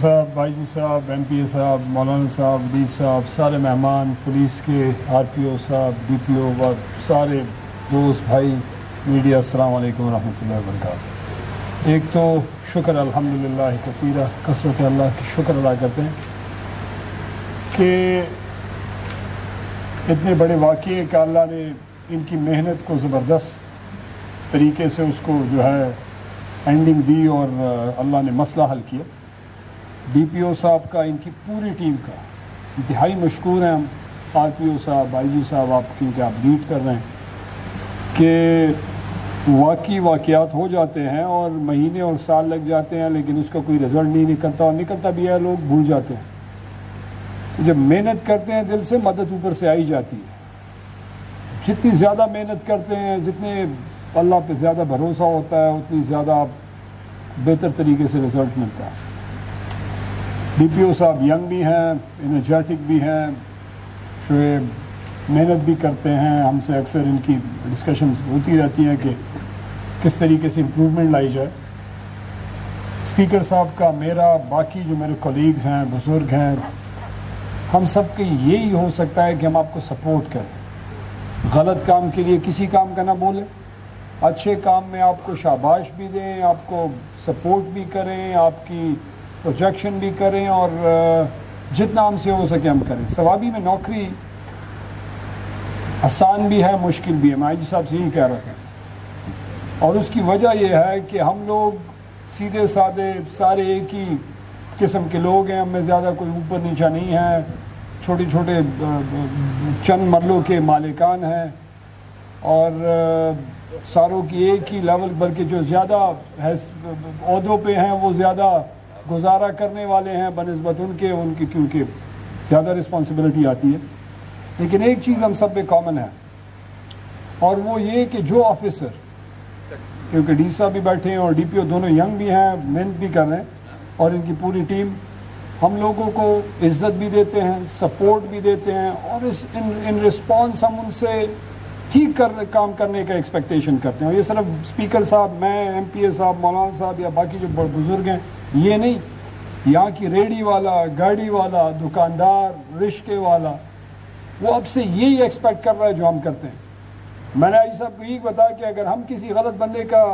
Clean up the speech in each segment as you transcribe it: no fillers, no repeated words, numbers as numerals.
صاحب، بائی جی صاحب، M P اے صاحب، مولانا صاحب، ڈی صاحب، سارے مہمان، پولیس کے آر پی او صاحب، ڈی پی او اور سارے دوست بھائی میڈیا، السلام علیکم ورحمۃ اللہ وبرکاتہ۔ ایک تو شکر الحمدللہ کثیرہ، کثرت اللہ کی شکر ادا کرتے ہیں کہ اتنے بڑے واقعے کہ اللہ نے ان کی محنت کو زبردست طریقے سے اس کو جو ہے اینڈنگ دی اور اللہ نے مسئلہ حل کیا۔ ڈی پی او صاحب کا، ان کی پوری ٹیم کا انتہائی مشکور ہیں ہم۔ آر پی او صاحب، آئی جی صاحب، آپ کیونکہ آپ لیڈ کر رہے ہیں کہ واقعی واقعات ہو جاتے ہیں اور مہینے اور سال لگ جاتے ہیں لیکن اس کا کوئی رزلٹ نہیں نکلتا، اور نکلتا بھی ہے لوگ بھول جاتے ہیں۔ جب محنت کرتے ہیں دل سے، مدد اوپر سے آئی جاتی ہے۔ جتنی زیادہ محنت کرتے ہیں، جتنے اللہ پہ زیادہ بھروسہ ہوتا ہے، اتنی زیادہ بہتر طریقے سے رزلٹ ملتا ہے۔ ڈی پی او صاحب ینگ بھی ہیں، انرجیٹک بھی ہیں، شعیب محنت بھی کرتے ہیں۔ ہم سے اکثر ان کی ڈسکشن ہوتی رہتی ہیں کہ کس طریقے سے امپروومنٹ لائی جائے۔ اسپیکر صاحب کا، میرا، باقی جو میرے کولیگز ہیں، بزرگ ہیں، ہم سب کے یہی ہو سکتا ہے کہ ہم آپ کو سپورٹ کریں۔ غلط کام کے لیے کسی کام کا نہ بولیں، اچھے کام میں آپ کو شاباش بھی دیں، آپ کو سپورٹ بھی کریں، آپ کی پروجیکشن بھی کریں، اور جتنا ہم سے ہو سکے ہم کریں۔ ثوابی میں نوکری آسان بھی ہے، مشکل بھی ہے، میں جی صاحب سے یہی کہہ رہا تھا، اور اس کی وجہ یہ ہے کہ ہم لوگ سیدھے سادے سارے ایک ہی قسم کے لوگ ہیں، ہم میں زیادہ کوئی اوپر نیچا نہیں ہے، چھوٹے چھوٹے چند مرلوں کے مالکان ہیں، اور ساروں کی ایک ہی لیول، بلکہ جو زیادہ عہدوں پہ ہیں وہ زیادہ گزارا کرنے والے ہیں بنسبت ان کی کیونکہ زیادہ رسپانسبلٹی آتی ہے۔ لیکن ایک چیز ہم سب پہ کامن ہے، اور وہ یہ کہ جو آفیسر، کیونکہ ڈی صاحب بھی بیٹھے ہیں اور ڈی پی او دونوں ینگ بھی ہیں، محنت بھی کر رہے ہیں، اور ان کی پوری ٹیم ہم لوگوں کو عزت بھی دیتے ہیں، سپورٹ بھی دیتے ہیں، اور ان رسپانس ہم ان سے ٹھیک کام کرنے کا ایکسپیکٹیشن کرتے ہیں۔ اور یہ صرف اسپیکر صاحب، میں، ایم پی اے صاحب، مولانا صاحب یا باقی جو بزرگ ہیں، یہ نہیں، یہاں کی ریڑھی والا، گاڑی والا، دکاندار، رشتے والا، وہ اب سے یہی ایکسپیکٹ کر رہا ہے جو ہم کرتے ہیں۔ میں نے آئی صاحب کو یہی بتایا کہ اگر ہم کسی غلط بندے کا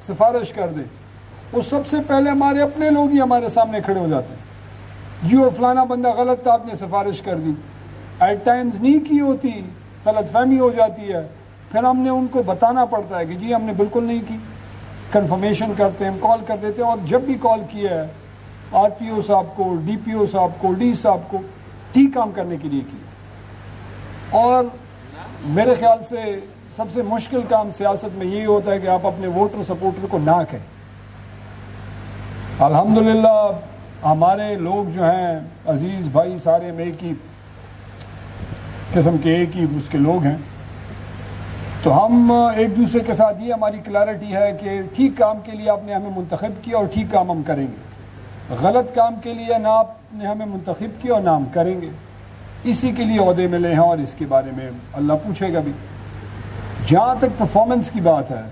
سفارش کر دیں، وہ سب سے پہلے ہمارے اپنے لوگ ہی ہمارے سامنے کھڑے ہو جاتے ہیں، جی وہ فلانا بندہ غلط تھا، آپ نے سفارش کر دی۔ ایٹ ٹائمز نہیں کی ہوتی، غلط فہمی ہو جاتی ہے، پھر ہم نے ان کو بتانا پڑتا ہے کہ جی ہم نے بالکل نہیں کی، کنفرمیشن کرتے ہیں، ہم کال کر دیتے ہیں، اور جب بھی کال کیا ہے آر پی او صاحب کو، ڈی پی او صاحب کو، ڈی صاحب کو، ٹھیک کام کرنے کے لیے کیا۔ اور میرے خیال سے سب سے مشکل کام سیاست میں یہی ہوتا ہے کہ آپ اپنے ووٹر سپورٹر کو نہ کہیں۔ الحمدللہ ہمارے لوگ جو ہیں عزیز بھائی سارے میں ایک ہی قسم کے، ایک ہی اس کے لوگ ہیں، تو ہم ایک دوسرے کے ساتھ یہ ہماری کلیئرٹی ہے کہ ٹھیک کام کے لیے آپ نے ہمیں منتخب کیا اور ٹھیک کام ہم کریں گے، غلط کام کے لیے نہ آپ نے ہمیں منتخب کیا اور نہ ہم کریں گے۔ اسی کے لیے عہدے ملے ہیں، اور اس کے بارے میں اللہ پوچھے گا بھی۔ جہاں تک پرفارمنس کی بات ہے،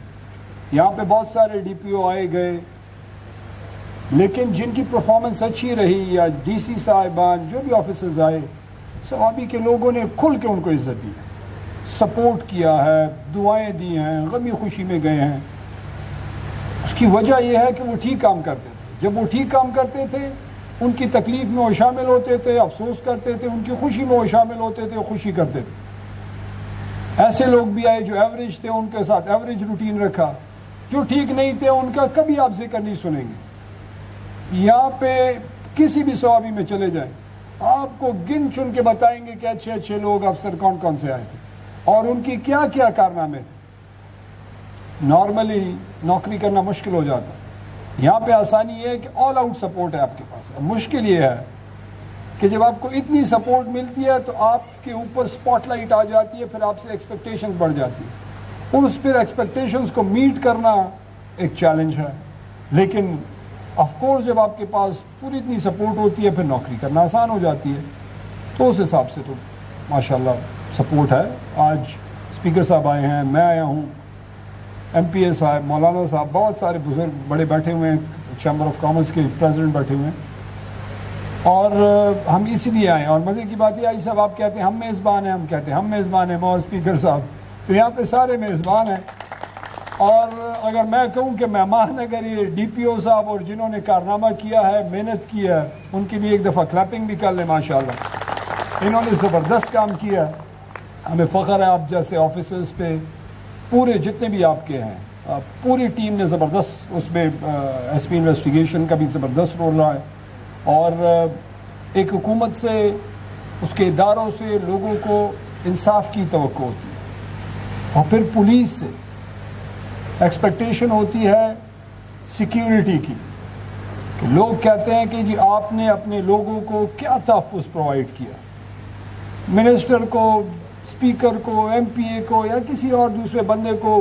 یہاں پہ بہت سارے ڈی پی او آئے گئے، لیکن جن کی پرفارمنس اچھی رہی، یا ڈی سی صاحبان، جو بھی آفیسرز آئے، ثوابی کے لوگوں نے کھل کے ان کو عزت دی، سپورٹ کیا ہے، دعائیں دی ہیں، غمی خوشی میں گئے ہیں۔ اس کی وجہ یہ ہے کہ وہ ٹھیک کام کرتے تھے۔ جب وہ ٹھیک کام کرتے تھے، ان کی تکلیف میں وہ شامل ہوتے تھے، افسوس کرتے تھے، ان کی خوشی میں وہ شامل ہوتے تھے، خوشی کرتے تھے۔ ایسے لوگ بھی آئے جو ایوریج تھے، ان کے ساتھ ایوریج روٹین رکھا، جو ٹھیک نہیں تھے ان کا کبھی آپ ذکر نہیں سنیں گے۔ یہاں پہ کسی بھی ثوابی میں چلے جائیں، آپ کو گن چن کے بتائیں گے کہ اچھے اچھے لوگ افسر کون کون سے آئے تھے اور ان کی کیا کیا کارنامے تھے۔ نارملی نوکری کرنا مشکل ہو جاتا ہے، یہاں پہ آسانی یہ ہے کہ آل آؤٹ سپورٹ ہے آپ کے پاس۔ مشکل یہ ہے کہ جب آپ کو اتنی سپورٹ ملتی ہے تو آپ کے اوپر سپاٹ لائٹ آ جاتی ہے، پھر آپ سے ایکسپیکٹیشنز بڑھ جاتی ہیں، اور اس پھر ایکسپیکٹیشنز کو میٹ کرنا ایک چیلنج ہے۔ لیکن آف کورس جب آپ کے پاس پوری اتنی سپورٹ ہوتی ہے، پھر نوکری کرنا آسان ہو جاتی ہے۔ تو اس حساب سے تو ماشاءاللہ سپورٹ ہے۔ آج اسپیکر صاحب آئے ہیں، میں آیا ہوں، ایم پی اے صاحب، مولانا صاحب، بہت سارے بزرگ بڑے بیٹھے ہوئے ہیں، چیمبر آف کامرس کے پریزیڈنٹ بیٹھے ہوئے ہیں، اور ہم اس لیے آئے. اور مزے کی بات یہ آئی صاحب آپ کہتے ہیں ہم میزبان ہیں, ہم کہتے ہیں ہم میزبان ہیں مور اسپیکر صاحب, تو یہاں پہ سارے میزبان ہیں. اور اگر میں کہوں کہ مہمان اگر یہ ڈی پی او صاحب اور جنہوں نے کارنامہ کیا ہے, محنت کیا ہے, ان کے لیے ایک دفعہ کلیپنگ بھی کر لیں ماشاءاللہ. انہوں نے زبردست کام کیا ہے. ہمیں فخر ہے آپ جیسے آفیسرز پہ. پورے جتنے بھی آپ کے ہیں پوری ٹیم نے زبردست اس میں ایس پی انویسٹیگیشن کا بھی زبردست رول رہا ہے. اور ایک حکومت سے, اس کے اداروں سے لوگوں کو انصاف کی توقع ہوتی ہے, اور پھر پولیس سے ایکسپیکٹیشن ہوتی ہے سیکیورٹی کی, کہ لوگ کہتے ہیں کہ جی آپ نے اپنے لوگوں کو کیا تحفظ پرووائڈ کیا. منسٹر کو, اسپیکر کو, ایم پی اے کو یا کسی اور دوسرے بندے کو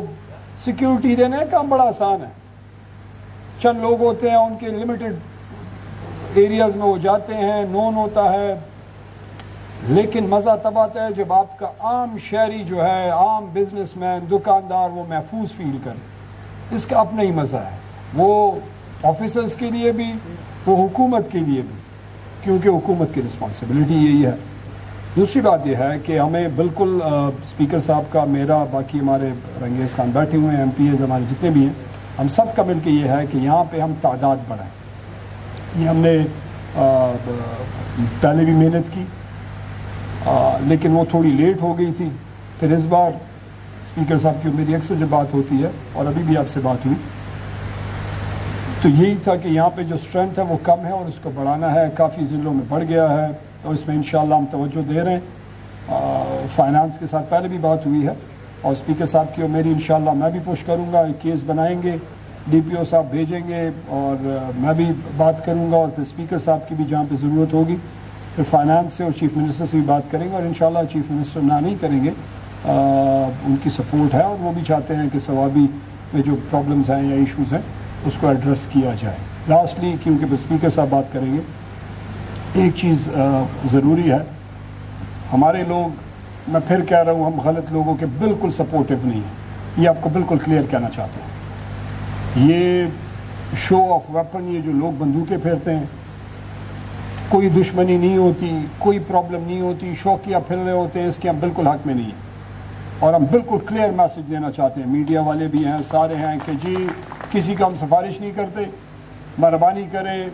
سیکیورٹی دینا کام بڑا آسان ہے. چند لوگ ہوتے ہیں, ان کے لمیٹڈ ایریاز میں وہ جاتے ہیں, نون ہوتا ہے. لیکن مزہ تب آتا ہے جب آپ کا عام شہری جو ہے, عام بزنس مین, دکاندار, وہ محفوظ فیل کرے. اس کا اپنا ہی مزہ ہے, وہ آفیسرز کے لیے بھی, وہ حکومت کے لیے بھی, کیونکہ حکومت کی رسپانسبلٹی یہی ہے. دوسری بات یہ ہے کہ ہمیں بالکل اسپیکر صاحب کا, میرا, باقی ہمارے رنگیز خان بیٹھے ہوئے ہیں, ایم پی ایز ہمارے جتنے بھی ہیں, ہم سب کا مل کے یہ ہے کہ یہاں پہ ہم تعداد بڑھائیں. یہ ہم نے پہلے بھی محنت کی, لیکن وہ تھوڑی لیٹ ہو گئی تھی. پھر اس بار اسپیکر صاحب کی میری اکثر جب بات ہوتی ہے, اور ابھی بھی آپ سے بات ہوئی, تو یہی تھا کہ یہاں پہ جو اسٹرینتھ ہے وہ کم ہے اور اس کو بڑھانا ہے. کافی ضلعوں میں بڑھ گیا ہے, اور اس میں انشاءاللہ ہم توجہ دے رہے ہیں. فائنانس کے ساتھ پہلے بھی بات ہوئی ہے, اور اسپیکر صاحب کی اور میری انشاءاللہ میں بھی پوش کروں گا. ایک کیس بنائیں گے, ڈی پی او صاحب بھیجیں گے, اور میں بھی بات کروں گا, اور پھر اسپیکر صاحب کی بھی جہاں پہ ضرورت ہوگی پھر فائنانس سے اور چیف منسٹر سے بھی بات کریں گے. اور انشاءاللہ چیف منسٹر نہ نہیں کریں گے, ان کی سپورٹ ہے, اور وہ بھی چاہتے ہیں کہ ثوابی میں جو پرابلمز ہیں یا ایشوز ہیں اس کو ایڈریس کیا جائے. لاسٹلی, کیونکہ اسپیکر صاحب بات کریں گے, ایک چیز ضروری ہے. ہمارے لوگ, میں پھر کہہ رہا ہوں, ہم غلط لوگوں کے بالکل سپورٹیو نہیں ہیں, یہ آپ کو بالکل کلیئر کہنا چاہتے ہیں. یہ شو آف ویپن, یہ جو لوگ بندوقیں پھیرتے ہیں, کوئی دشمنی نہیں ہوتی, کوئی پرابلم نہیں ہوتی, شوقیہ پھر رہے ہوتے ہیں, اس کے ہم بالکل حق میں نہیں ہیں. اور ہم بالکل کلیئر میسج دینا چاہتے ہیں, میڈیا والے بھی ہیں, سارے ہیں, کہ جی کسی کا ہم سفارش نہیں کرتے, مہربانی کریں.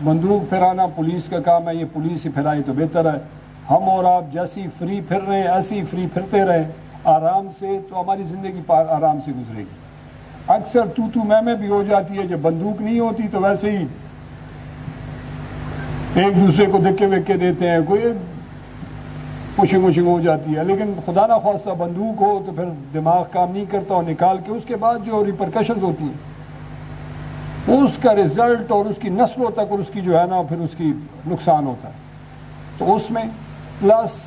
بندوق پھرانا پولیس کا کام ہے, یہ پولیس ہی پھرائے تو بہتر ہے. ہم اور آپ جیسی فری پھر رہے ہیں ایسے ہی فری پھرتے رہیں آرام سے, تو ہماری زندگی آرام سے گزرے گی. اکثر تو میں بھی ہو جاتی ہے, جب بندوق نہیں ہوتی تو ویسے ہی ایک دوسرے کو دھکے وکے دیتے ہیں, کوئی پوشنگ وشنگ ہو جاتی ہے. لیکن خدا نہ خواستہ بندوق ہو تو پھر دماغ کام نہیں کرتا, اور نکال کے اس کے بعد جو ریپرکشنز ہوتی ہیں اس کا رزلٹ, اور اس کی نسلوں تک, اور اس کی جو ہے نا پھر اس کی نقصان ہوتا ہے. تو اس میں پلس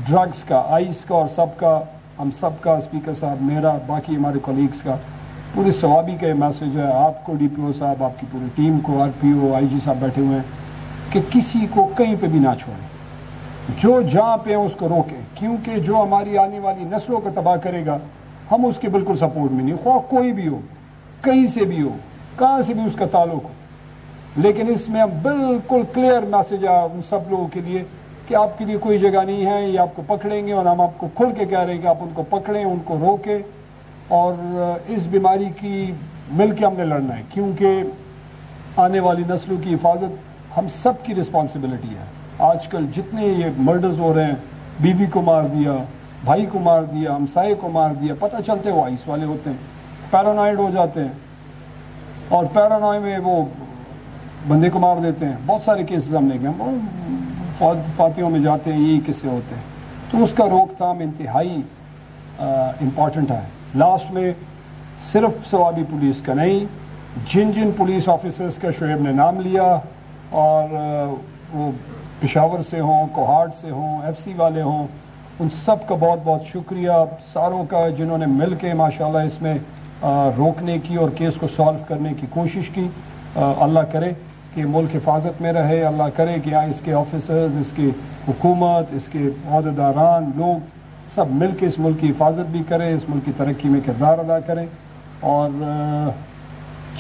ڈرگس کا, آئس کا, اور سب کا, ہم سب کا, اسپیکر صاحب, میرا, باقی ہمارے کولیگس کا, پوری ثوابی کا یہ میسج ہے آپ کو, ڈی پی او صاحب, آپ کی پوری ٹیم کو, آر پی او, آئی جی صاحب بیٹھے ہوئے ہیں, کہ کسی کو کہیں پہ بھی نہ چھوڑیں. جو جہاں پہ اس کو روکیں, کیونکہ جو ہماری آنے والی نسلوں کو تباہ کرے گا ہم اس کے بالکل سپورٹ میں نہیں, خواہ کوئی بھی ہو, کہیں سے بھی ہو, کہاں سے بھی اس کا تعلق ہو. لیکن اس میں ہم بالکل کلیئر میسج ہے ان سب لوگوں کے لیے کہ آپ کے لیے کوئی جگہ نہیں ہے, یہ آپ کو پکڑیں گے, اور ہم آپ کو کھل کے کہہ رہے ہیں کہ آپ ان کو پکڑیں, ان کو روکیں. اور اس بیماری کی مل کے ہم نے لڑنا ہے, کیونکہ آنے والی نسلوں کی حفاظت ہم سب کی رسپانسبلٹی ہے. آج کل جتنے یہ مرڈرز ہو رہے ہیں, بیوی کو مار دیا, بھائی کو مار دیا, ہمسائے کو مار دیا, پتہ چلتے وہ آئس والے ہوتے ہیں, پیرانوائڈ ہو جاتے ہیں, اور پیرانوائے میں وہ بندے کو مار دیتے ہیں. بہت سارے کیسز ہم نے کیا, فاتحوں میں جاتے ہیں, یہی قصے ہوتے ہیں. تو اس کا روک تھام انتہائی امپورٹنٹ ہے. لاسٹ میں صرف ثوابی پولیس کا نہیں, جن پولیس آفیسرز کا شعیب نے نام لیا, اور وہ پشاور سے ہوں, کوہاٹ سے ہوں, ایف سی والے ہوں, ان سب کا بہت بہت شکریہ ساروں کا, جنہوں نے مل کے ماشاءاللہ اس میں روکنے کی اور کیس کو سالو کرنے کی کوشش کی. اللہ کرے کہ ملک حفاظت میں رہے, اللہ کرے کہ اس کے آفیسرز, اس کی حکومت, اس کے عہدیداران, لوگ سب مل کے اس ملک کی حفاظت بھی کریں, اس ملک کی ترقی میں کردار ادا کریں, اور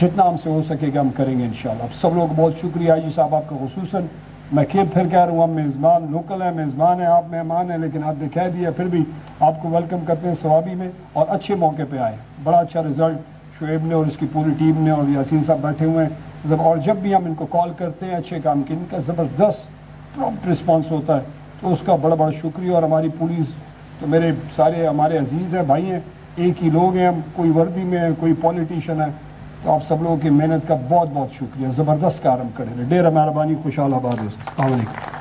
جتنا ہم سے ہو سکے گا ہم کریں گے انشاءاللہ. سب لوگ بہت شکریہ, آئی جی صاحب آپ کا خصوصاً, میں پھر کہہ رہا ہوں، ہم میزبان لوکل ہیں، میزبان ہیں، آپ مہمان ہیں، لیکن آپ نے کہہ دیا پھر بھی آپ کو ویلکم کرتے ہیں ثوابی میں، اور اچھے موقع پہ آئے. بڑا اچھا رزلٹ شعیب نے اور اس کی پوری ٹیم نے، اور یاسین صاحب بیٹھے ہوئے ہیں. اور جب بھی ہم ان کو کال کرتے ہیں اچھے کام کی، ان کا زبردست پراپٹ رسپانس ہوتا ہے، تو اس کا بڑا بڑا شکریہ. اور ہماری پولیس تو میرے سارے ہمارے عزیز ہیں، بھائی ہیں، ایک ہی لوگ ہیں، ہم کوئی وردی میں ہے، کوئی پولیٹیشین ہے. تو آپ سب لوگوں کی محنت کا بہت بہت شکریہ. زبردست کام کرے. ڈیر مہربانی. خوشحال آباد. السلام علیکم.